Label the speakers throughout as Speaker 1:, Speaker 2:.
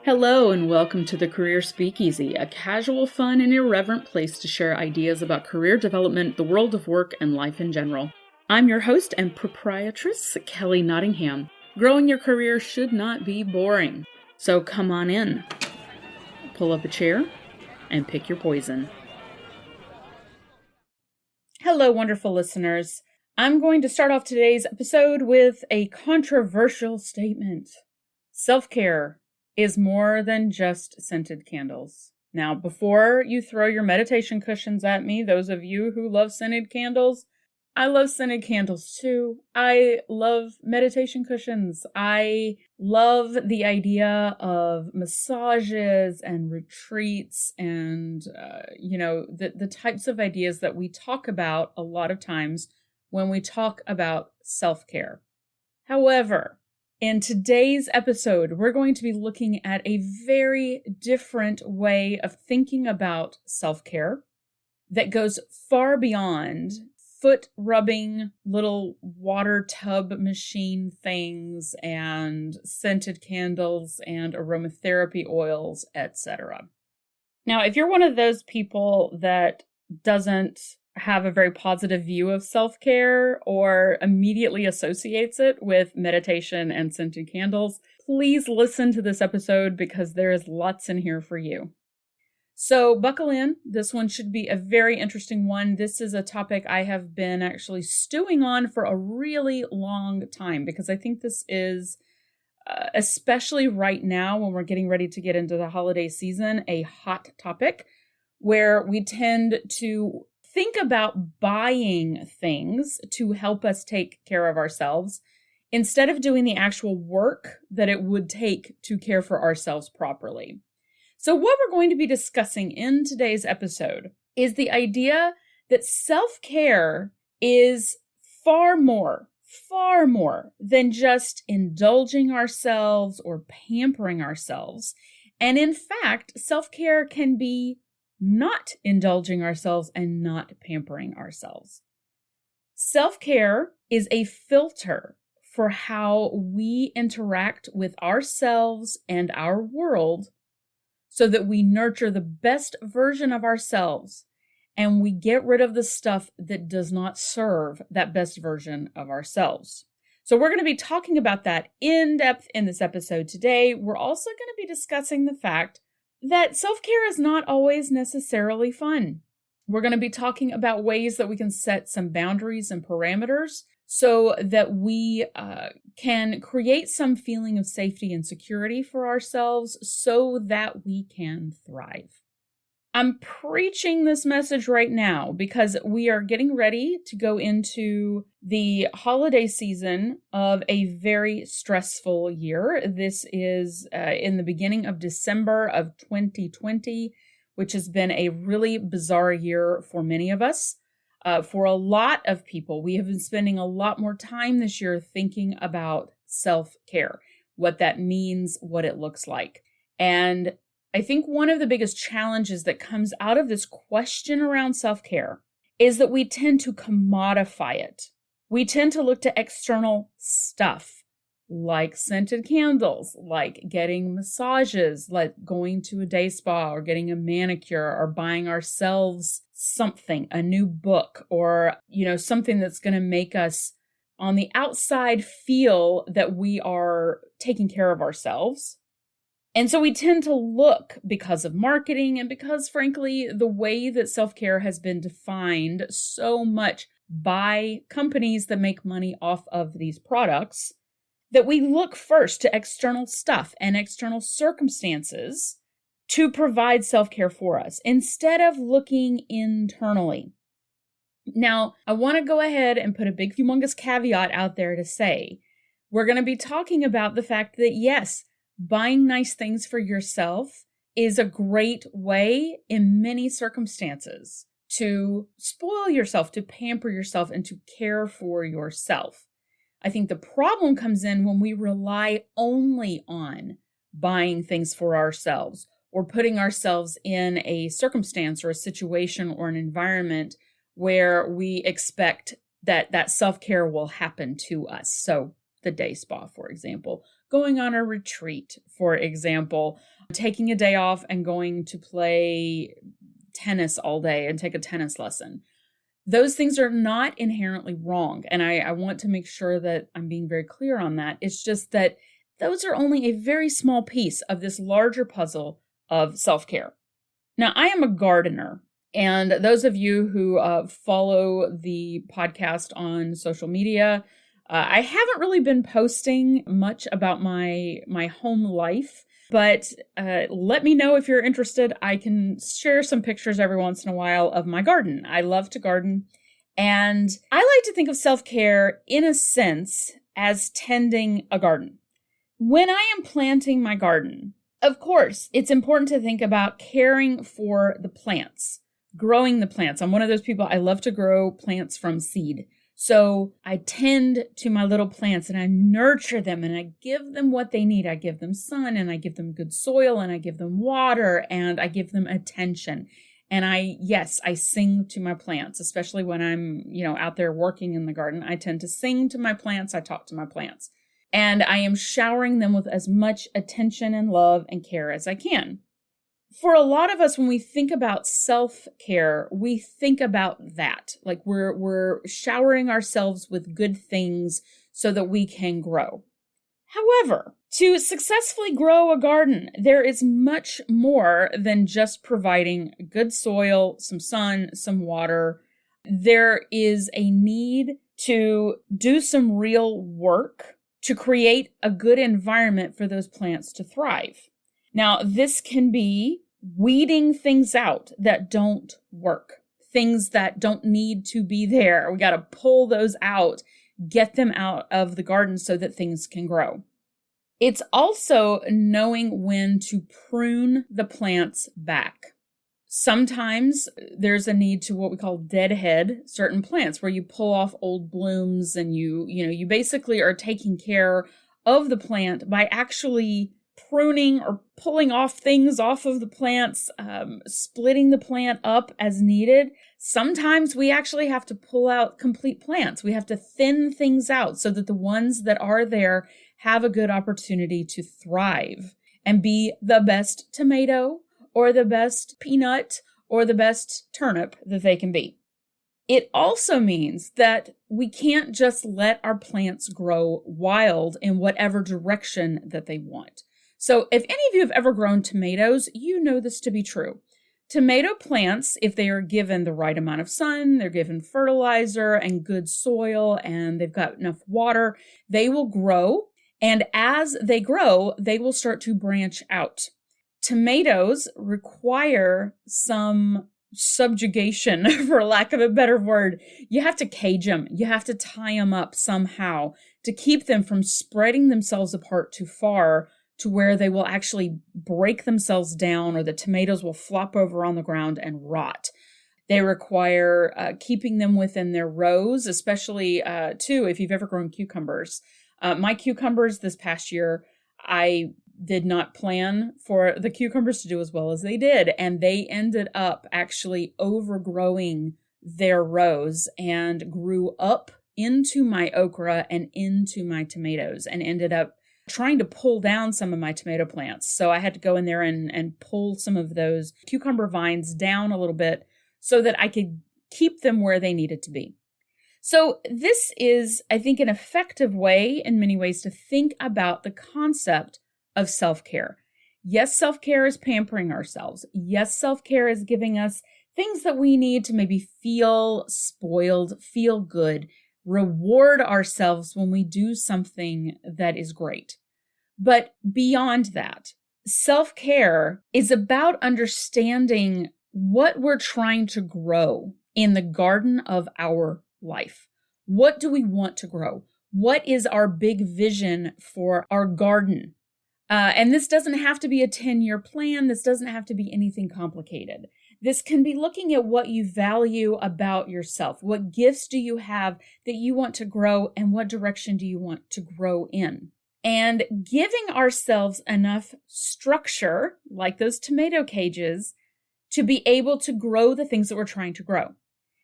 Speaker 1: Hello and welcome to the Career Speakeasy, a casual, fun, and irreverent place to share ideas about career development, the world of work, and life in general. I'm your host and proprietress, Kelly Nottingham. Growing your career should not be boring. So come on in, pull up a chair, and pick your poison. Hello, wonderful listeners. I'm going to start off today's episode with a controversial statement. Self-care is more than just scented candles. Now, before you throw your meditation cushions at me, those of you who love scented candles, I love scented candles too. I love meditation cushions. I love the idea of massages and retreats and, the types of ideas that we talk about a lot of times when we talk about self-care. However, in today's episode, we're going to be looking at a very different way of thinking about self-care that goes far beyond foot rubbing little water tub machine things and scented candles and aromatherapy oils, etc. Now, if you're one of those people that doesn't have a very positive view of self-care or immediately associates it with meditation and scented candles, please listen to this episode because there is lots in here for you. So buckle in. This one should be a very interesting one. This is a topic I have been actually stewing on for a really long time because I think this is, especially right now when we're getting ready to get into the holiday season, a hot topic where we tend to think about buying things to help us take care of ourselves instead of doing the actual work that it would take to care for ourselves properly. So what we're going to be discussing in today's episode is the idea that self-care is far more than just indulging ourselves or pampering ourselves. And in fact, self-care can be not indulging ourselves and not pampering ourselves. Self-care is a filter for how we interact with ourselves and our world so that we nurture the best version of ourselves and we get rid of the stuff that does not serve that best version of ourselves. So we're going to be talking about that in depth in this episode today. We're also going to be discussing the fact that self-care is not always necessarily fun. We're going to be talking about ways that we can set some boundaries and parameters so that we can create some feeling of safety and security for ourselves so that we can thrive. I'm preaching this message right now because we are getting ready to go into the holiday season of a very stressful year. This is in the beginning of December of 2020, which has been a really bizarre year for many of us. For a lot of people, we have been spending a lot more time this year thinking about self-care, what that means, what it looks like. And I think one of the biggest challenges that comes out of this question around self-care is that we tend to commodify it. We tend to look to external stuff like scented candles, like getting massages, like going to a day spa or getting a manicure or buying ourselves something, a new book, or, something that's going to make us on the outside feel that we are taking care of ourselves. And so we tend to look, because of marketing and because, frankly, the way that self-care has been defined so much by companies that make money off of these products, that we look first to external stuff and external circumstances to provide self-care for us instead of looking internally. Now, I want to go ahead and put a big, humongous caveat out there to say, we're going to be talking about the fact that, yes, buying nice things for yourself is a great way in many circumstances to spoil yourself, to pamper yourself, and to care for yourself. I think the problem comes in when we rely only on buying things for ourselves or putting ourselves in a circumstance or a situation or an environment where we expect that self-care will happen to us. So the day spa, for example, going on a retreat, for example, taking a day off and going to play tennis all day and take a tennis lesson. Those things are not inherently wrong. And I want to make sure that I'm being very clear on that. It's just that those are only a very small piece of this larger puzzle of self-care. Now, I am a gardener. And those of you who follow the podcast on social media, I haven't really been posting much about my home life. But let me know if you're interested. I can share some pictures every once in a while of my garden. I love to garden. And I like to think of self-care in a sense as tending a garden. When I am planting my garden, of course, it's important to think about caring for the plants, growing the plants. I'm one of those people, I love to grow plants from seed. So I tend to my little plants and I nurture them and I give them what they need. I give them sun and I give them good soil and I give them water and I give them attention. And I sing to my plants, especially when I'm, out there working in the garden. I tend to sing to my plants. I talk to my plants and I am showering them with as much attention and love and care as I can. For a lot of us, when we think about self-care, we think about that. Like we're showering ourselves with good things so that we can grow. However, to successfully grow a garden, there is much more than just providing good soil, some sun, some water. There is a need to do some real work to create a good environment for those plants to thrive. Now, this can be weeding things out that don't work, things that don't need to be there. We got to pull those out, get them out of the garden so that things can grow. It's also knowing when to prune the plants back. Sometimes there's a need to what we call deadhead certain plants where you pull off old blooms and you basically are taking care of the plant by actually pruning or pulling off things off of the plants, splitting the plant up as needed. Sometimes we actually have to pull out complete plants. We have to thin things out so that the ones that are there have a good opportunity to thrive and be the best tomato or the best peanut or the best turnip that they can be. It also means that we can't just let our plants grow wild in whatever direction that they want. So if any of you have ever grown tomatoes, you know this to be true. Tomato plants, if they are given the right amount of sun, they're given fertilizer and good soil, and they've got enough water, they will grow. And as they grow, they will start to branch out. Tomatoes require some subjugation, for lack of a better word. You have to cage them. You have to tie them up somehow to keep them from spreading themselves apart too far to where they will actually break themselves down or the tomatoes will flop over on the ground and rot. They require keeping them within their rows, especially, too, if you've ever grown cucumbers. My cucumbers this past year, I did not plan for the cucumbers to do as well as they did. And they ended up actually overgrowing their rows and grew up into my okra and into my tomatoes and ended up trying to pull down some of my tomato plants. So I had to go in there and pull some of those cucumber vines down a little bit so that I could keep them where they needed to be. So this is, I think, an effective way in many ways to think about the concept of self-care. Yes, self-care is pampering ourselves. Yes, self-care is giving us things that we need to maybe feel spoiled, feel good, reward ourselves when we do something that is great. But beyond that, self-care is about understanding what we're trying to grow in the garden of our life. What do we want to grow? What is our big vision for our garden? And this doesn't have to be a 10-year plan. This doesn't have to be anything complicated. This can be looking at what you value about yourself. What gifts do you have that you want to grow, and what direction do you want to grow in? And giving ourselves enough structure, like those tomato cages, to be able to grow the things that we're trying to grow.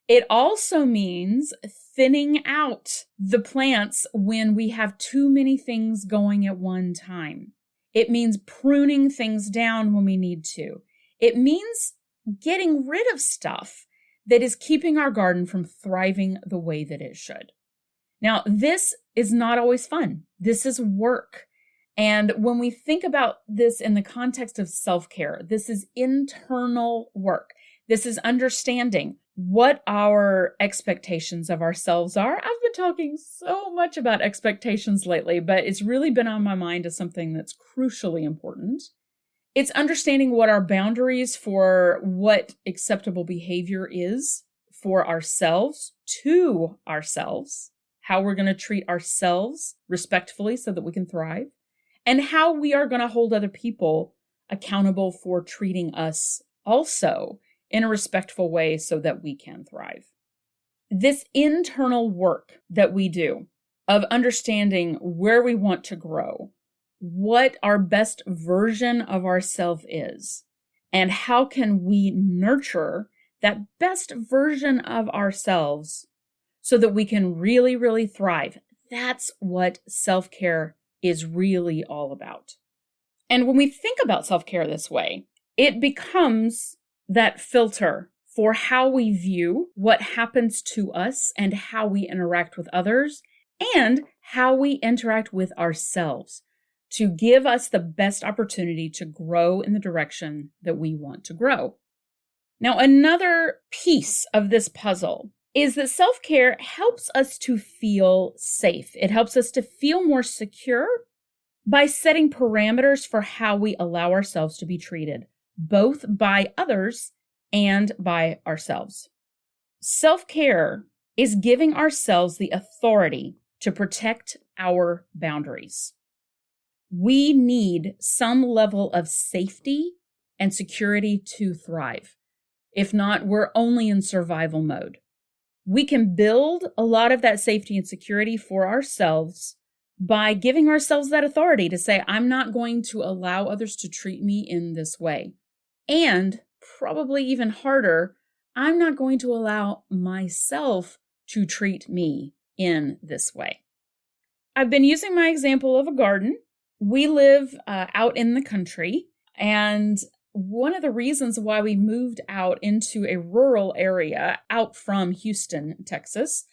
Speaker 1: It also means thinning out the plants when we have too many things going at one time. It means pruning things down when we need to. It means getting rid of stuff that is keeping our garden from thriving the way that it should. Now, this is not always fun. This is work. And when we think about this in the context of self-care, this is internal work. This is understanding what our expectations of ourselves are. I've been talking so much about expectations lately, but it's really been on my mind as something that's crucially important. It's understanding what our boundaries for what acceptable behavior is for ourselves, to ourselves, how we're going to treat ourselves respectfully so that we can thrive, and how we are going to hold other people accountable for treating us also in a respectful way so that we can thrive. This internal work that we do of understanding where we want to grow, what our best version of ourselves is, and how can we nurture that best version of ourselves so that we can really, really thrive. That's what self-care is really all about. And when we think about self-care this way, it becomes that filter for how we view what happens to us and how we interact with others and how we interact with ourselves to give us the best opportunity to grow in the direction that we want to grow. Now, another piece of this puzzle is that self-care helps us to feel safe. It helps us to feel more secure by setting parameters for how we allow ourselves to be treated, both by others and by ourselves. Self-care is giving ourselves the authority to protect our boundaries. We need some level of safety and security to thrive. If not, we're only in survival mode. We can build a lot of that safety and security for ourselves by giving ourselves that authority to say, I'm not going to allow others to treat me in this way. And probably even harder, I'm not going to allow myself to treat me in this way. I've been using my example of a garden. We live out in the country, and one of the reasons why we moved out into a rural area out from Houston, Texas,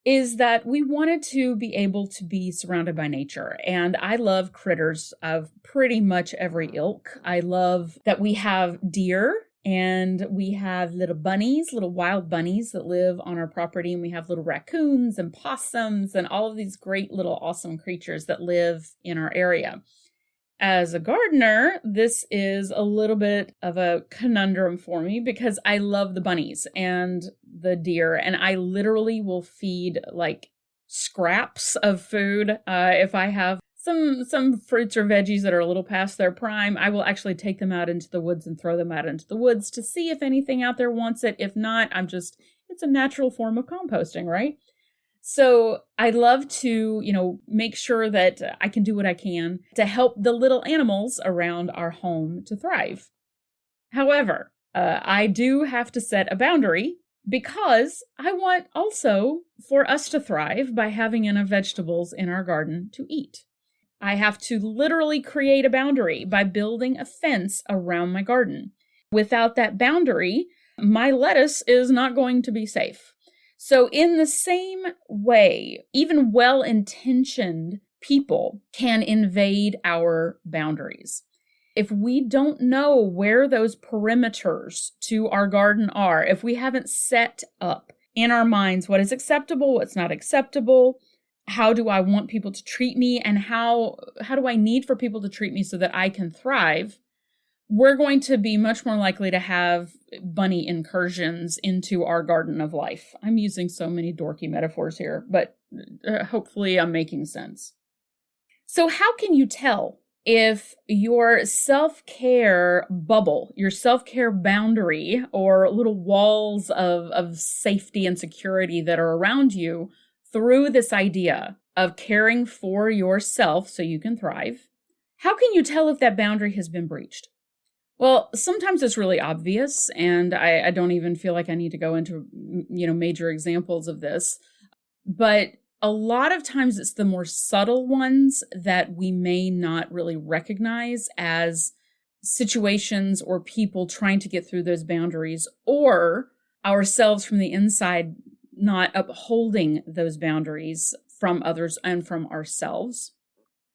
Speaker 1: is that we wanted to be able to be surrounded by nature. And I love critters of pretty much every ilk. I love that we have deer and we have little bunnies, little wild bunnies that live on our property. And we have little raccoons and possums and all of these great little awesome creatures that live in our area. As a gardener, this is a little bit of a conundrum for me because I love the bunnies and the deer, and I literally will feed like scraps of food. If I have some fruits or veggies that are a little past their prime, I will actually take them out into the woods and throw them out into the woods to see if anything out there wants it. If not, it's a natural form of composting, right? So I love to, make sure that I can do what I can to help the little animals around our home to thrive. However, I do have to set a boundary because I want also for us to thrive by having enough vegetables in our garden to eat. I have to literally create a boundary by building a fence around my garden. Without that boundary, my lettuce is not going to be safe. So in the same way, even well-intentioned people can invade our boundaries. If we don't know where those perimeters to our garden are, if we haven't set up in our minds what is acceptable, what's not acceptable, how do I want people to treat me, and how do I need for people to treat me so that I can thrive, we're going to be much more likely to have bunny incursions into our garden of life. I'm using so many dorky metaphors here, but hopefully I'm making sense. So how can you tell if your self-care bubble, your self-care boundary, or little walls of safety and security that are around you through this idea of caring for yourself so you can thrive, how can you tell if that boundary has been breached? Well, sometimes it's really obvious, and I don't even feel like I need to go into, major examples of this. But a lot of times it's the more subtle ones that we may not really recognize as situations or people trying to get through those boundaries, or ourselves from the inside not upholding those boundaries from others and from ourselves.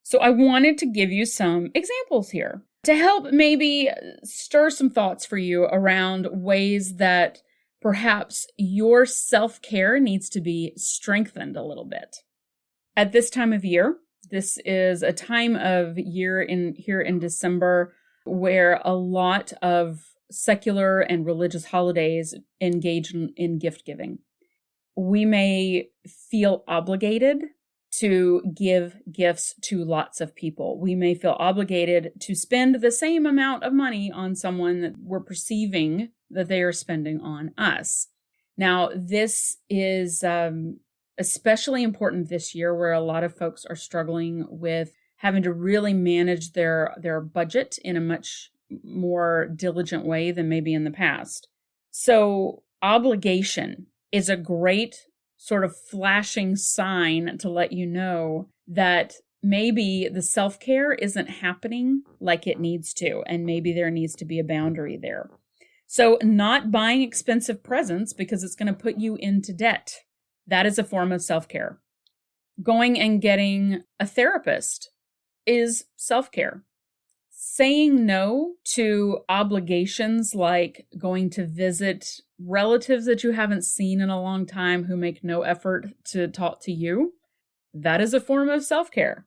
Speaker 1: So I wanted to give you some examples here to help maybe stir some thoughts for you around ways that perhaps your self-care needs to be strengthened a little bit. At this time of year, this is a time of year here in December where a lot of secular and religious holidays engage in gift giving. We may feel obligated to give gifts to lots of people. We may feel obligated to spend the same amount of money on someone that we're perceiving that they are spending on us. Now, this is especially important this year where a lot of folks are struggling with having to really manage their budget in a much more diligent way than maybe in the past. So obligation is a great sort of flashing sign to let you know that maybe the self-care isn't happening like it needs to, and maybe there needs to be a boundary there. So not buying expensive presents because it's going to put you into debt. That is a form of self-care. Going and getting a therapist is self-care. Saying no to obligations like going to visit relatives that you haven't seen in a long time who make no effort to talk to you, that is a form of self-care.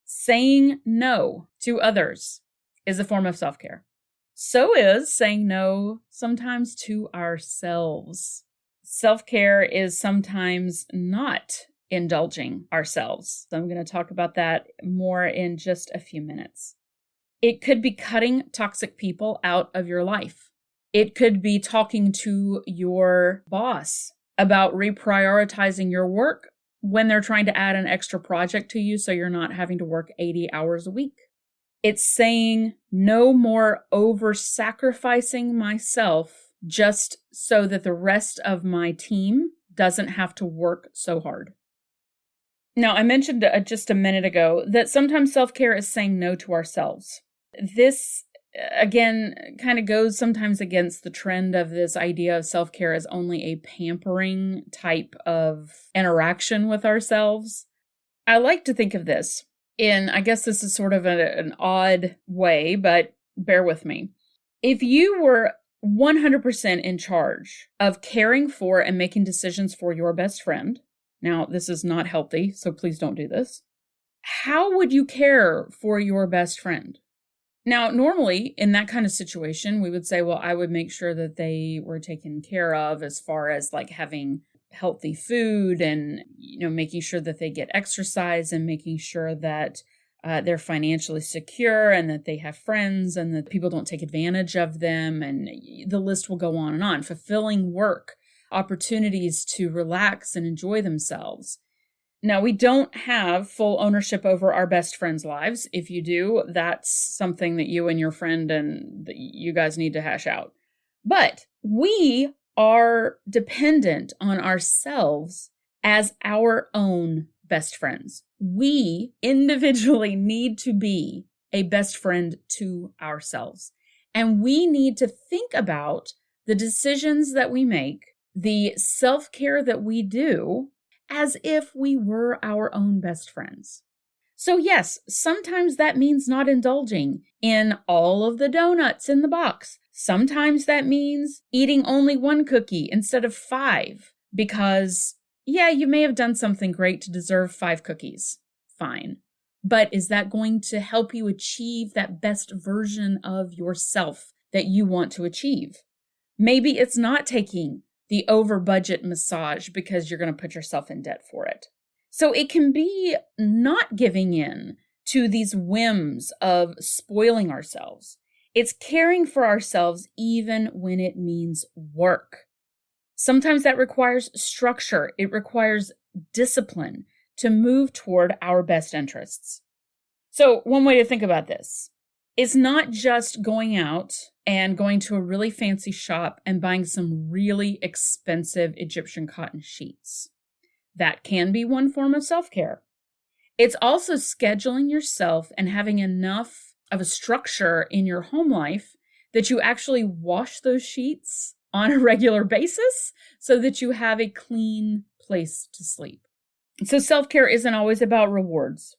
Speaker 1: Saying no to others is a form of self-care. So is saying no sometimes to ourselves. Self-care is sometimes not indulging ourselves. So I'm going to talk about that more in just a few minutes. It could be cutting toxic people out of your life. It could be talking to your boss about reprioritizing your work when they're trying to add an extra project to you so you're not having to work 80 hours a week. It's saying no more over-sacrificing myself just so that the rest of my team doesn't have to work so hard. Now, I mentioned just a minute ago that sometimes self-care is saying no to ourselves. This, again, kind of goes sometimes against the trend of this idea of self-care as only a pampering type of interaction with ourselves. I like to think of this in, I guess this is sort of an odd way, but bear with me. If you were 100% in charge of caring for and making decisions for your best friend, now this is not healthy, so please don't do this, how would you care for your best friend? Now, normally in that kind of situation, we would say, well, I would make sure that they were taken care of as far as like having healthy food and, making sure that they get exercise and making sure that they're financially secure and that they have friends and that people don't take advantage of them. And the list will go on and on. Fulfilling work, opportunities to relax and enjoy themselves. Now, we don't have full ownership over our best friends' lives. If you do, that's something that you and your friend and you guys need to hash out. But we are dependent on ourselves as our own best friends. We individually need to be a best friend to ourselves. And we need to think about the decisions that we make, the self-care that we do, as if we were our own best friends. So yes, sometimes that means not indulging in all of the donuts in the box. Sometimes that means eating only one cookie instead of 5 because, yeah, you may have done something great to deserve 5 cookies. Fine. But is that going to help you achieve that best version of yourself that you want to achieve? Maybe it's not taking the over-budget massage because you're going to put yourself in debt for it. So it can be not giving in to these whims of spoiling ourselves. It's caring for ourselves even when it means work. Sometimes that requires structure. It requires discipline to move toward our best interests. So one way to think about this It's not just going out and going to a really fancy shop and buying some really expensive Egyptian cotton sheets. That can be one form of self-care. It's also scheduling yourself and having enough of a structure in your home life that you actually wash those sheets on a regular basis so that you have a clean place to sleep. So self-care isn't always about rewards.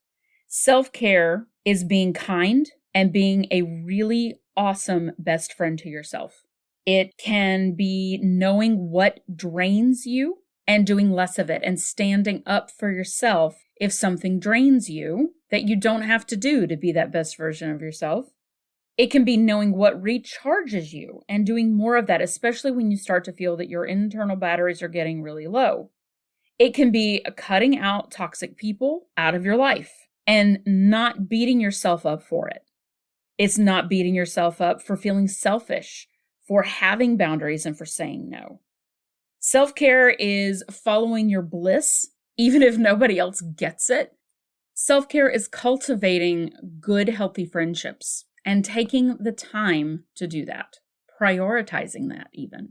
Speaker 1: Self-care is being kind and being a really awesome best friend to yourself. It can be knowing what drains you and doing less of it and standing up for yourself if something drains you that you don't have to do to be that best version of yourself. It can be knowing what recharges you and doing more of that, especially when you start to feel that your internal batteries are getting really low. It can be cutting out toxic people out of your life and not beating yourself up for it. It's not beating yourself up for feeling selfish, for having boundaries, and for saying no. Self-care is following your bliss, even if nobody else gets it. Self-care is cultivating good, healthy friendships and taking the time to do that, prioritizing that even.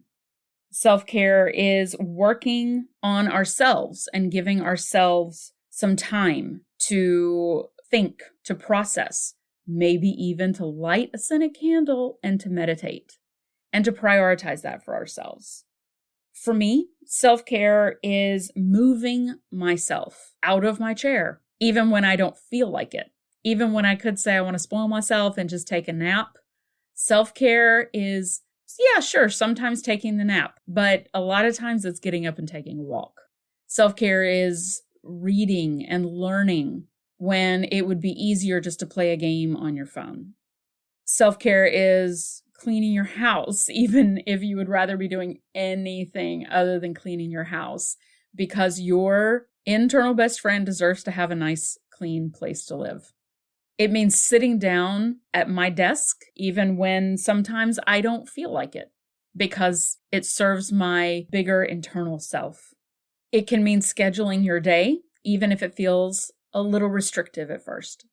Speaker 1: Self-care is working on ourselves and giving ourselves some time to think, to process, maybe even to light a scented candle and to meditate and to prioritize that for ourselves. For me, self-care is moving myself out of my chair, even when I don't feel like it. Even when I could say I want to spoil myself and just take a nap. Self-care is, yeah, sure, sometimes taking the nap, but a lot of times it's getting up and taking a walk. Self-care is reading and learning when it would be easier just to play a game on your phone. Self-care is cleaning your house, even if you would rather be doing anything other than cleaning your house, because your internal best friend deserves to have a nice, clean place to live. It means sitting down at my desk, even when sometimes I don't feel like it, because it serves my bigger internal self. It can mean scheduling your day, even if it feels a little restrictive at first.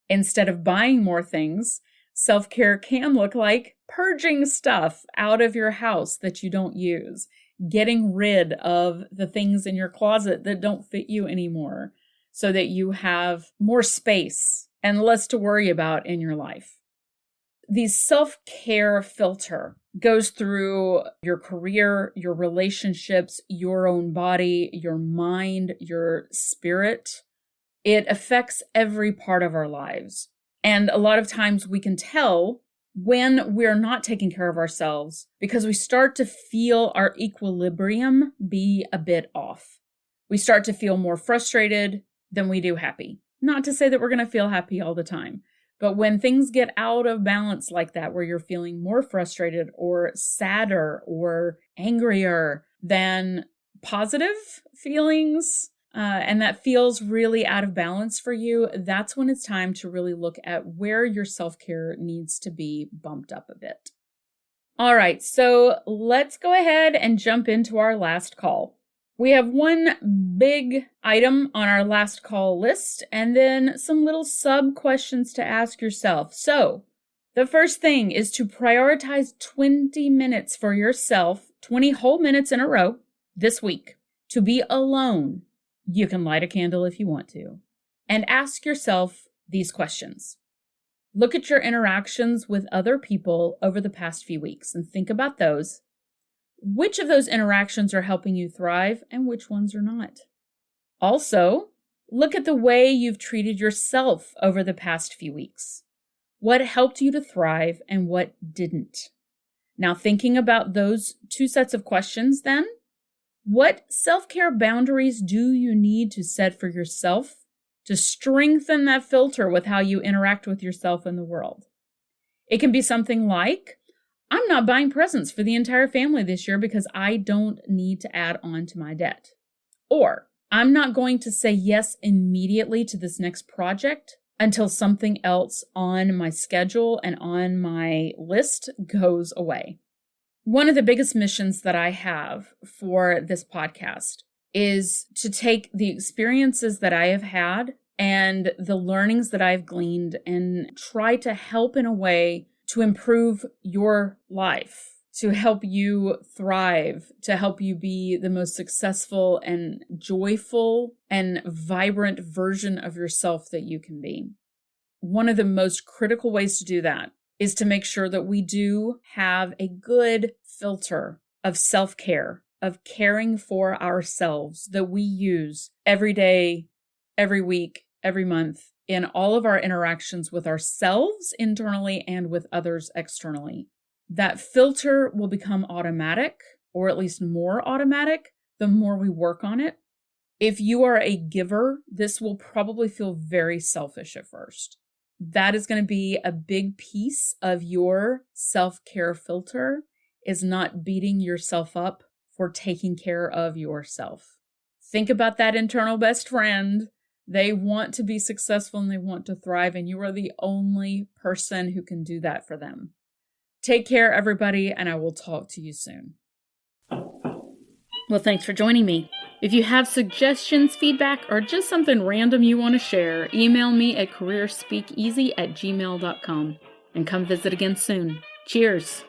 Speaker 1: Instead of buying more things, self-care can look like purging stuff out of your house that you don't use, getting rid of the things in your closet that don't fit you anymore so that you have more space and less to worry about in your life. The self-care filter goes through your career, your relationships, your own body, your mind, your spirit. It affects every part of our lives. And a lot of times we can tell when we're not taking care of ourselves because we start to feel our equilibrium be a bit off. We start to feel more frustrated than we do happy. Not to say that we're going to feel happy all the time, but when things get out of balance like that, where you're feeling more frustrated or sadder or angrier than positive feelings, and that feels really out of balance for you, that's when it's time to really look at where your self-care needs to be bumped up a bit. All right, so let's go ahead and jump into our last call. We have one big item on our last call list and then some little sub questions to ask yourself. So the first thing is to prioritize 20 minutes for yourself, 20 whole minutes in a row this week to be alone. You can light a candle if you want to, and ask yourself these questions. Look at your interactions with other people over the past few weeks and think about those. Which of those interactions are helping you thrive and which ones are not? Also, look at the way you've treated yourself over the past few weeks. What helped you to thrive and what didn't? Now, thinking about those two sets of questions then, what self-care boundaries do you need to set for yourself to strengthen that filter with how you interact with yourself in the world? It can be something like, I'm not buying presents for the entire family this year because I don't need to add on to my debt. Or, I'm not going to say yes immediately to this next project until something else on my schedule and on my list goes away. One of the biggest missions that I have for this podcast is to take the experiences that I have had and the learnings that I've gleaned and try to help in a way to improve your life, to help you thrive, to help you be the most successful and joyful and vibrant version of yourself that you can be. One of the most critical ways to do that is to make sure that we do have a good filter of self-care, of caring for ourselves that we use every day, every week, every month in all of our interactions with ourselves internally and with others externally. That filter will become automatic, or at least more automatic, the more we work on it. If you are a giver, this will probably feel very selfish at first. That is going to be a big piece of your self-care filter, is not beating yourself up for taking care of yourself. Think about that internal best friend. They want to be successful and they want to thrive, and you are the only person who can do that for them. Take care, everybody, and I will talk to you soon. Well, thanks for joining me. If you have suggestions, feedback, or just something random you want to share, email me at careerspeakeasy@gmail.com and come visit again soon. Cheers.